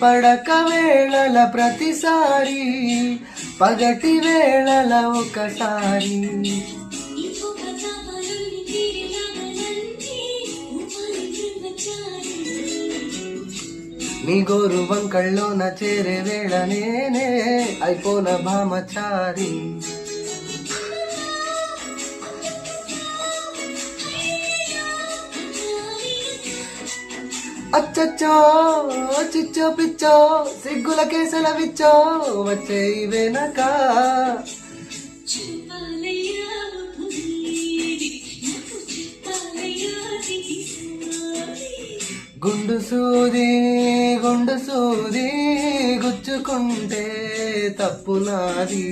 పడక వేళల ప్రతిసారి పగటి వేళల ఒకసారి నీ గోరు వంకళ్ళోన చేరే వేళ నేనే అయిపోన భామచారి అచ్చచ్చో చిచ్చో పిచ్చో సిగ్గుల కేసలవిచ్చో వచ్చే వెనక గుండు సూది గుచ్చుకుంటే తప్పు నాది